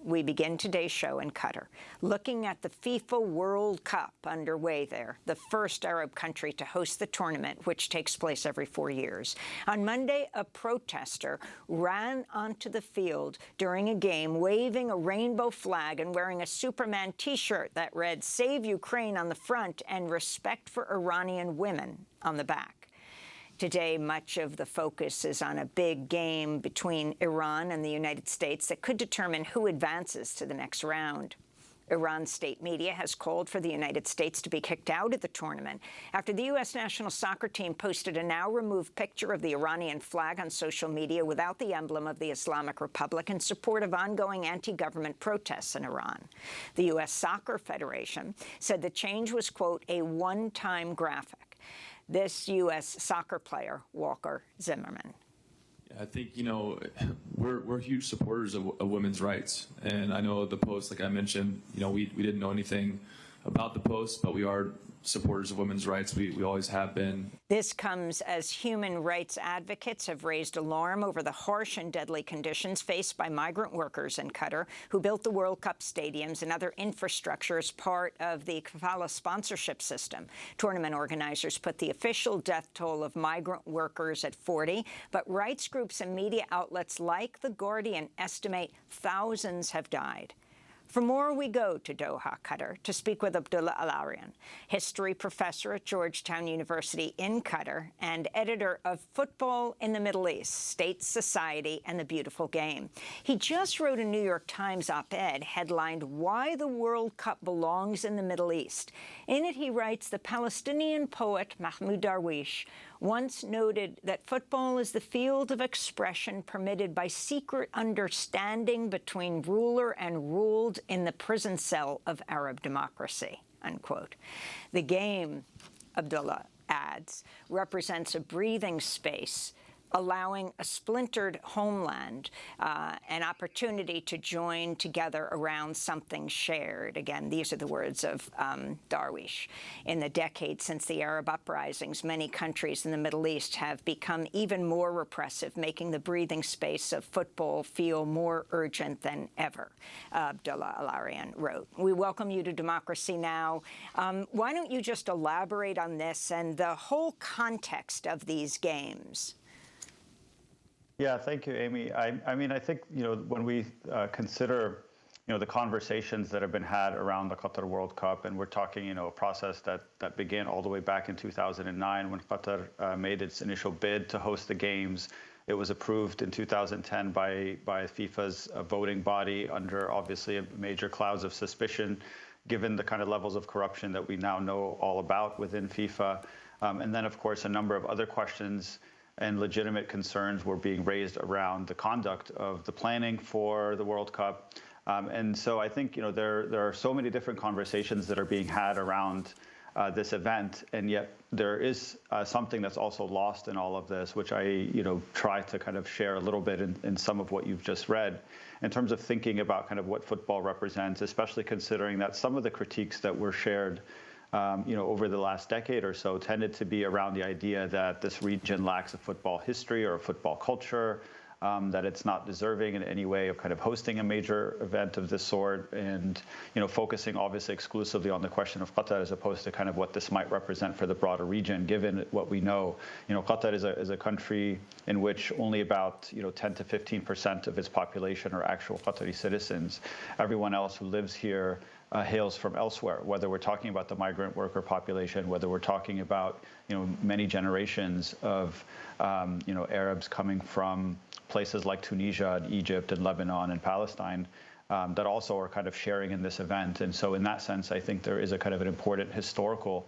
We begin today's show in Qatar, looking at the FIFA World Cup underway there, the first Arab country to host the tournament, which takes place every 4 years. On Monday, a protester ran onto the field during a game waving a rainbow flag and wearing a Superman T-shirt that read, "Save Ukraine" on the front and "Respect for Iranian Women" on the back. Today, much of the focus is on a big game between Iran and the United States that could determine who advances to the next round. Iran's state media has called for the United States to be kicked out of the tournament after the U.S. national soccer team posted a now-removed picture of the Iranian flag on social media without the emblem of the Islamic Republic in support of ongoing anti-government protests in Iran. The U.S. Soccer Federation said the change was, quote, a one-time graphic. This U.S. soccer player, Walker Zimmerman. I think, we're huge supporters of women's rights. And I know the post, like I mentioned, we didn't know anything about the post, but we are supporters of women's rights. We always have been. This comes as human rights advocates have raised alarm over the harsh and deadly conditions faced by migrant workers in Qatar who built the World Cup stadiums and other infrastructure as part of the kafala sponsorship system. Tournament organizers put the official death toll of migrant workers at 40, but rights groups and media outlets like The Guardian estimate thousands have died. For more, we go to Doha, Qatar, to speak with Abdullah Al-Arian, history professor at Georgetown University in Qatar and editor of Football in the Middle East, State, Society, and the Beautiful Game. He just wrote a New York Times op-ed headlined, "Why the World Cup Belongs in the Middle East." In it, he writes, the Palestinian poet Mahmoud Darwish once noted that football is the field of expression permitted by secret understanding between ruler and ruled in the prison cell of Arab democracy, unquote. The game, Abdullah adds, represents a breathing space, allowing a splintered homeland an opportunity to join together around something shared. Again, these are the words of Darwish. In the decades since the Arab uprisings, many countries in the Middle East have become even more repressive, making the breathing space of football feel more urgent than ever, Abdullah Al-Arian wrote. We welcome you to Democracy Now! Why don't you just elaborate on this and the whole context of these games? Yeah, thank you, Amy. I mean, I think, when we consider, the conversations that have been had around the Qatar World Cup, and we're talking, a process that began all the way back in 2009 when Qatar made its initial bid to host the games. It was approved in 2010 by FIFA's voting body under, obviously, major clouds of suspicion, given the kind of levels of corruption that we now know all about within FIFA. And then, of course, a number of other questions and legitimate concerns were being raised around the conduct of the planning for the World Cup. And so I think, there are so many different conversations that are being had around this event, and yet there is something that's also lost in all of this, which I, try to kind of share a little bit in some of what you've just read, in terms of thinking about kind of what football represents, especially considering that some of the critiques that were shared over the last decade or so tended to be around the idea that this region lacks a football history or a football culture, that it's not deserving in any way of kind of hosting a major event of this sort, and focusing obviously exclusively on the question of Qatar as opposed to kind of what this might represent for the broader region, given what we know. Qatar is a country in which only about 10 to 15% of its population are actual Qatari citizens. Everyone else who lives here hails from elsewhere, whether we're talking about the migrant worker population, whether we're talking about many generations of Arabs coming from places like Tunisia and Egypt and Lebanon and Palestine that also are kind of sharing in this event. And so in that sense, I think there is a kind of an important historical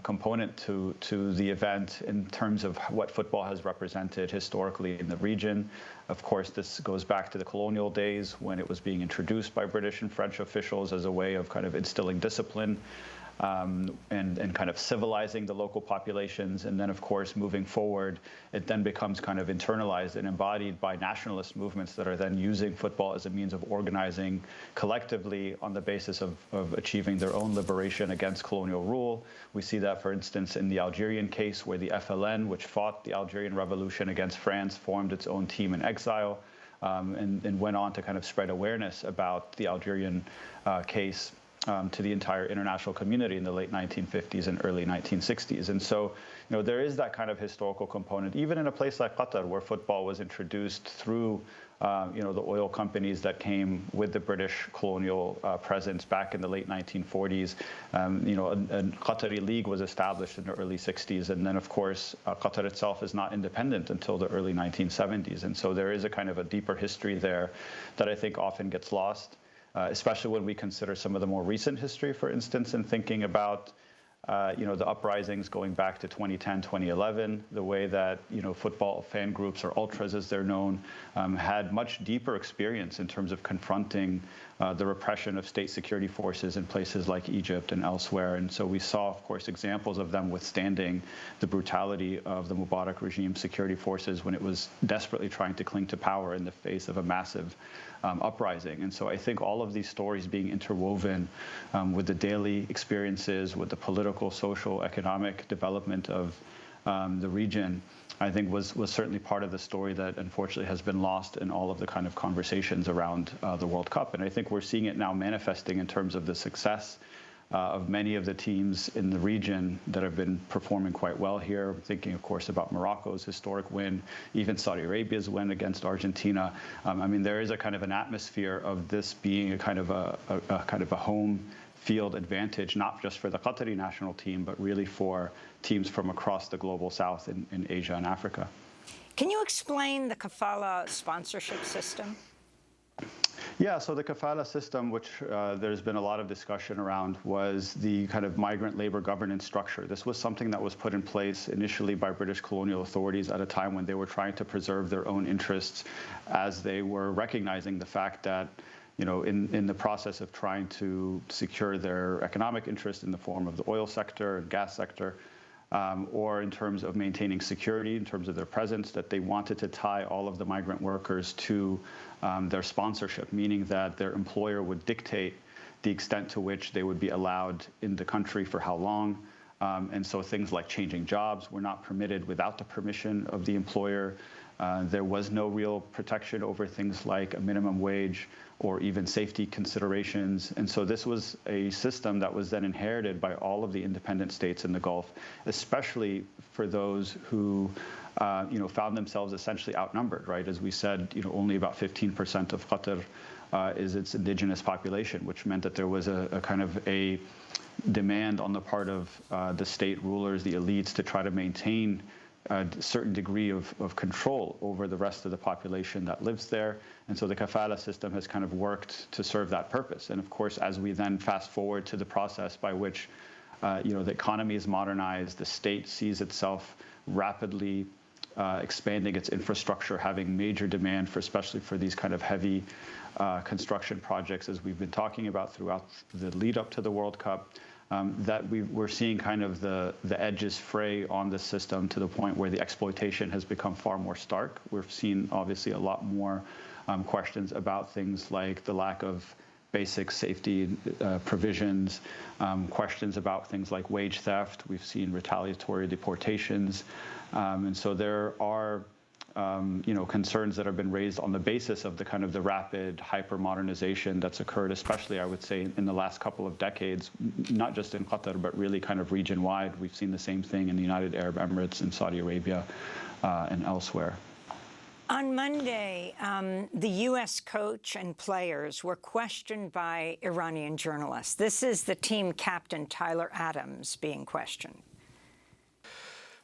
component to the event in terms of what football has represented historically in the region. Of course, this goes back to the colonial days when it was being introduced by British and French officials as a way of kind of instilling discipline and kind of civilizing the local populations. And then, of course, moving forward, it then becomes kind of internalized and embodied by nationalist movements that are then using football as a means of organizing collectively on the basis of achieving their own liberation against colonial rule. We see that, for instance, in the Algerian case, where the FLN, which fought the Algerian Revolution against France, formed its own team in exile. and went on to kind of spread awareness about the Algerian case to the entire international community in the late 1950s and early 1960s. And so, there is that kind of historical component, even in a place like Qatar, where football was introduced through the oil companies that came with the British colonial presence back in the late 1940s. A Qatari league was established in the early 60s. And then, of course, Qatar itself is not independent until the early 1970s. And so there is a kind of a deeper history there that I think often gets lost, especially when we consider some of the more recent history, for instance, in thinking about the uprisings going back to 2010, 2011, the way that, football fan groups, or ultras as they're known, had much deeper experience in terms of confronting the repression of state security forces in places like Egypt and elsewhere. And so we saw, of course, examples of them withstanding the brutality of the Mubarak regime security forces when it was desperately trying to cling to power in the face of a massive uprising. And so I think all of these stories being interwoven with the daily experiences, with the political, social, economic development of the region, I think was certainly part of the story that unfortunately has been lost in all of the kind of conversations around the World Cup. And I think we're seeing it now manifesting in terms of the success of many of the teams in the region that have been performing quite well here. I'm thinking, of course, about Morocco's historic win, even Saudi Arabia's win against Argentina. There is a kind of an atmosphere of this being a kind of a home field advantage, not just for the Qatari national team, but really for teams from across the global south in Asia and Africa. Can you explain the kafala sponsorship system? Yeah, so the kafala system, which there's been a lot of discussion around, was the kind of migrant labor governance structure. This was something that was put in place initially by British colonial authorities at a time when they were trying to preserve their own interests, as they were recognizing the fact that in the process of trying to secure their economic interest in the form of the oil sector and gas sector, or in terms of maintaining security, in terms of their presence, that they wanted to tie all of the migrant workers to their sponsorship, meaning that their employer would dictate the extent to which they would be allowed in the country for how long. And so things like changing jobs were not permitted without the permission of the employer. There was no real protection over things like a minimum wage or even safety considerations. And so this was a system that was then inherited by all of the independent states in the Gulf, especially for those who found themselves essentially outnumbered, right? As we said, only about 15% of Qatar is its indigenous population, which meant that there was a kind of a demand on the part of the state rulers, the elites, to try to maintain a certain degree of control over the rest of the population that lives there. And so the kafala system has kind of worked to serve that purpose. And of course, as we then fast forward to the process by which the economy is modernized, the state sees itself rapidly expanding its infrastructure, having major demand especially for these kind of heavy construction projects, as we've been talking about throughout the lead up to the World Cup. That we're seeing kind of the edges fray on the system to the point where the exploitation has become far more stark. We've seen, obviously, a lot more questions about things like the lack of basic safety provisions, questions about things like wage theft. We've seen retaliatory deportations. And so there are concerns that have been raised on the basis of the kind of the rapid hyper-modernization that's occurred, especially, I would say, in the last couple of decades, not just in Qatar, but really kind of region-wide. We've seen the same thing in the United Arab Emirates and Saudi Arabia and elsewhere. On Monday, the U.S. coach and players were questioned by Iranian journalists. This is the team captain, Tyler Adams, being questioned.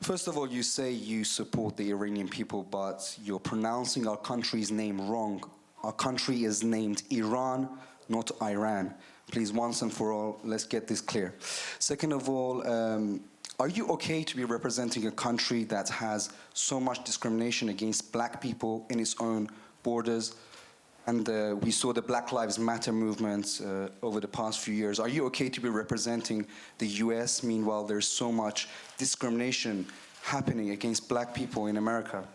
First of all, you say you support the Iranian people, but you're pronouncing our country's name wrong. Our country is named Iran, not Iran. Please, once and for all, let's get this clear. Second of all, are you okay to be representing a country that has so much discrimination against black people in its own borders? And we saw the Black Lives Matter movements over the past few years. Are you okay to be representing the US? Meanwhile, there's so much discrimination happening against black people in America.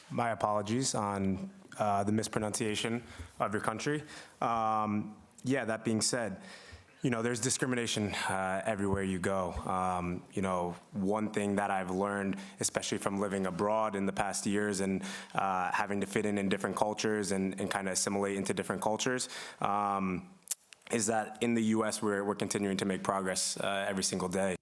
My apologies on the mispronunciation of your country. Yeah, that being said, You know, there's discrimination everywhere you go. You know, one thing that I've learned, especially from living abroad in the past years and having to fit in different cultures and kind of assimilate into different cultures, is that in the U.S. we're continuing to make progress every single day.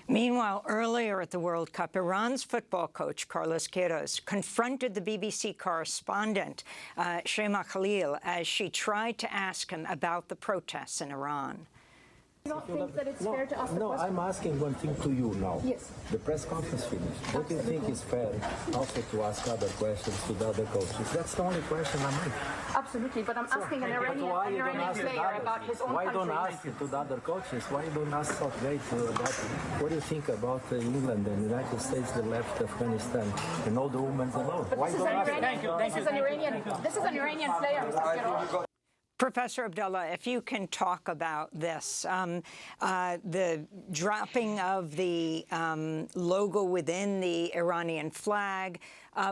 Meanwhile, earlier at the World Cup, Iran's football coach, Carlos Queiroz, confronted the BBC correspondent, Shema Khalil, as she tried to ask him about the protests in Iran. Do you not think that it's fair to ask the question? No, I'm asking one thing to you now. Yes. The press conference finished. Don't you think it's fair also to ask other questions to the other coaches? That's the only question I'm making. Absolutely, but I'm asking an Iranian player about his own Why country. don't ask to the other coaches? Why don't ask Southgate about what do you think about England and the United States, the left Afghanistan, and all the women alone? But this is an Iranian player, Mr. Queiroz. Professor Abdullah, if you can talk about this, the dropping of the logo within the Iranian flag,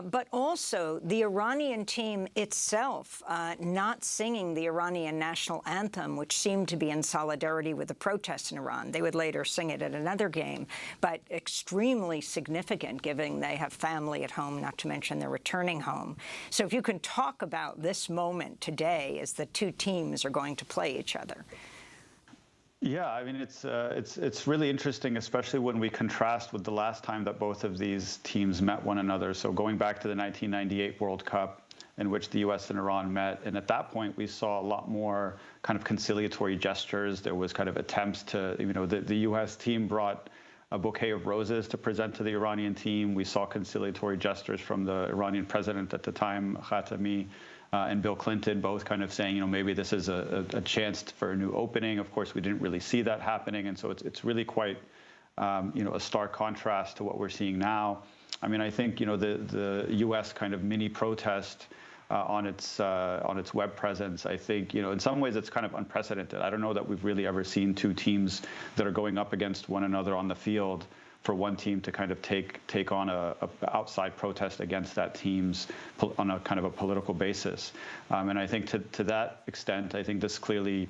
but also the Iranian team itself not singing the Iranian national anthem, which seemed to be in solidarity with the protests in Iran. They would later sing it at another game, but extremely significant given they have family at home, not to mention they're returning home. So if you can talk about this moment today as the two teams are going to play each other. Yeah, I mean, it's really interesting, especially when we contrast with the last time that both of these teams met one another. So going back to the 1998 World Cup, in which the U.S. and Iran met, and at that point we saw a lot more kind of conciliatory gestures. There was kind of attempts to, you know, the U.S. team brought a bouquet of roses to present to the Iranian team. We saw conciliatory gestures from the Iranian president at the time, Khatami, and Bill Clinton, both kind of saying, you know, maybe this is a chance for a new opening. Of course, we didn't really see that happening, and so it's really quite, you know, a stark contrast to what we're seeing now. I mean, I think, you know, the U.S. kind of mini protest on its web presence, I think, you know, in some ways it's kind of unprecedented. I don't know that we've really ever seen two teams that are going up against one another on the field for one team to kind of take on a outside protest against that team's on a kind of a political basis. And I think to that extent, I think this clearly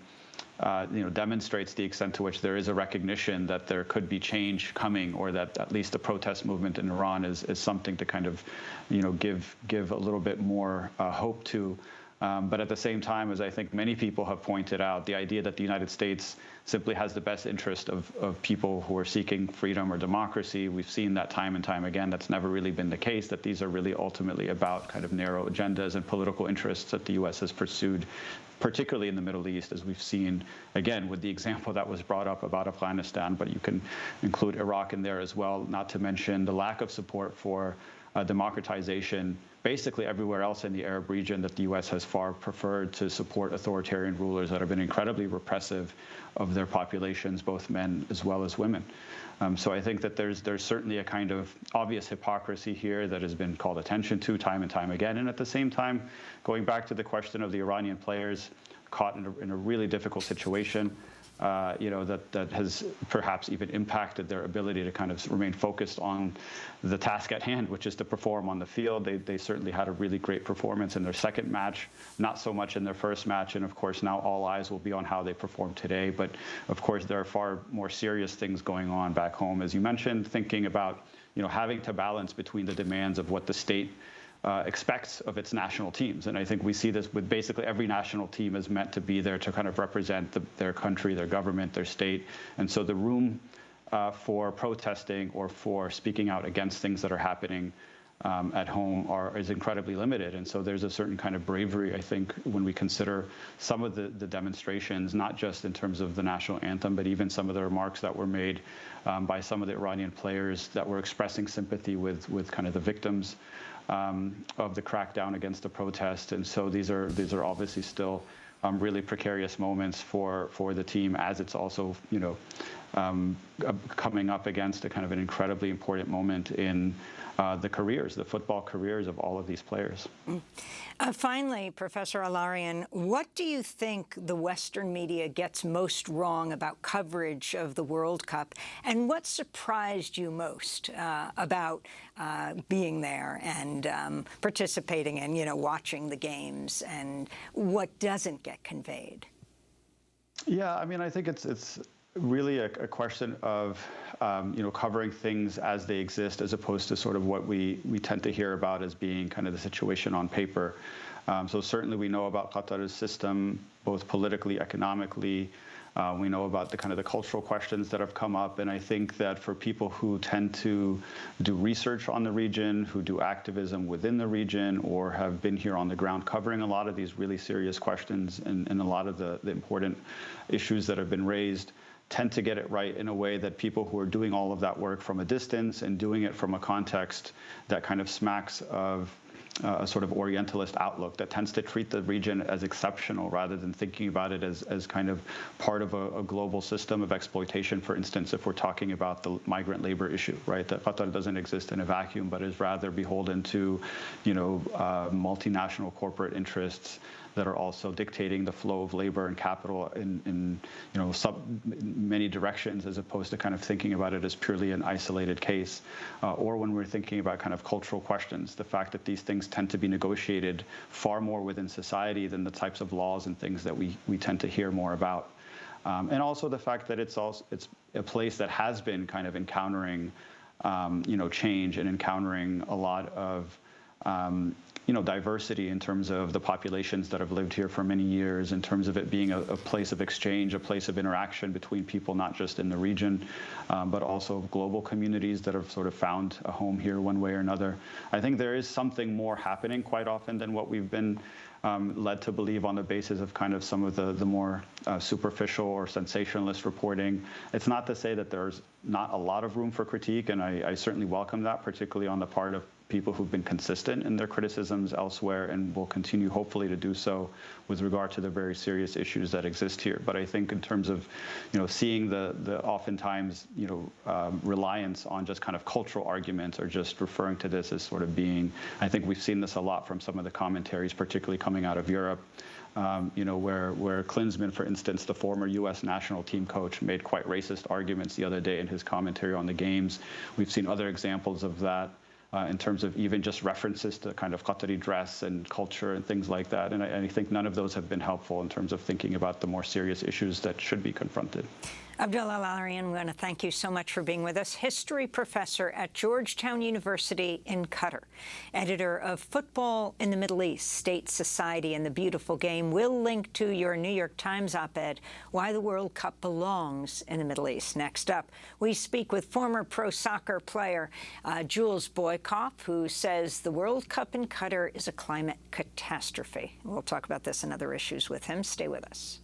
you know, demonstrates the extent to which there is a recognition that there could be change coming, or that at least the protest movement in Iran is something to kind of, you know, give a little bit more hope to. But at the same time, as I think many people have pointed out, the idea that the United States simply has the best interest of people who are seeking freedom or democracy, we've seen that time and time again. That's never really been the case, that these are really ultimately about kind of narrow agendas and political interests that the U.S. has pursued, particularly in the Middle East, as we've seen, again, with the example that was brought up about Afghanistan, but you can include Iraq in there as well, not to mention the lack of support for democratization basically everywhere else in the Arab region, that the U.S. has far preferred to support authoritarian rulers that have been incredibly repressive of their populations, both men as well as women. So I think that there's certainly a kind of obvious hypocrisy here that has been called attention to time and time again. And at the same time, going back to the question of the Iranian players caught in a really difficult situation, you know, that has perhaps even impacted their ability to kind of remain focused on the task at hand, which is to perform on the field. They certainly had a really great performance in their second match, not so much in their first match. And of course, now all eyes will be on how they perform today. But of course, there are far more serious things going on back home, as you mentioned, thinking about, you know, having to balance between the demands of what the state expects of its national teams. And I think we see this with basically every national team is meant to be there to kind of represent their country, their government, their state. And so the room for protesting or for speaking out against things that are happening at home is incredibly limited. And so there's a certain kind of bravery, I think, when we consider some of the demonstrations, not just in terms of the national anthem, but even some of the remarks that were made by some of the Iranian players that were expressing sympathy with kind of the victims of the crackdown against the protest. And so these are obviously still really precarious moments for the team, as it's also, you know, coming up against a kind of an incredibly important moment in the football careers of all of these players. Finally, Professor Al-Arian, what do you think the Western media gets most wrong about coverage of the World Cup, and what surprised you most about being there and participating in, you know, watching the games, and what doesn't get conveyed? Yeah, I mean, I think it's really a question of covering things as they exist, as opposed to sort of what we tend to hear about as being kind of the situation on paper. So certainly we know about Qatar's system, both politically, economically. We know about the kind of the cultural questions that have come up, and I think that for people who tend to do research on the region, who do activism within the region, or have been here on the ground covering a lot of these really serious questions and a lot of the important issues that have been raised, tend to get it right in a way that people who are doing all of that work from a distance and doing it from a context that kind of smacks of a sort of Orientalist outlook that tends to treat the region as exceptional rather than thinking about it as kind of part of a global system of exploitation. For instance, if we're talking about the migrant labor issue, right, that Qatar doesn't exist in a vacuum, but is rather beholden to, multinational corporate interests that are also dictating the flow of labor and capital in many directions, as opposed to kind of thinking about it as purely an isolated case. Or when we're thinking about kind of cultural questions, the fact that these things tend to be negotiated far more within society than the types of laws and things that we tend to hear more about. And also the fact that it's a place that has been kind of encountering change and encountering a lot of diversity in terms of the populations that have lived here for many years, in terms of it being a place of exchange, a place of interaction between people, not just in the region, but also global communities that have sort of found a home here one way or another. I think there is something more happening quite often than what we've been led to believe on the basis of kind of some of the more superficial or sensationalist reporting. It's not to say that there's not a lot of room for critique, and I certainly welcome that, particularly on the part of people who've been consistent in their criticisms elsewhere and will continue, hopefully, to do so with regard to the very serious issues that exist here. But I think in terms of, seeing the oftentimes, reliance on just kind of cultural arguments or just referring to this as sort of being, I think we've seen this a lot from some of the commentaries, particularly coming out of Europe. Where Klinsmann, for instance, the former U.S. national team coach, made quite racist arguments the other day in his commentary on the games. We've seen other examples of that in terms of even just references to kind of Qatari dress and culture and things like that. And I think none of those have been helpful in terms of thinking about the more serious issues that should be confronted. Abdullah Al-Arian, we want to thank you so much for being with us. History professor at Georgetown University in Qatar, editor of Football in the Middle East, State, Society, and the Beautiful Game. We'll link to your New York Times op-ed, Why the World Cup Belongs in the Middle East. Next up, we speak with former pro soccer player Jules Boykoff, who says the World Cup in Qatar is a climate catastrophe. We'll talk about this and other issues with him. Stay with us.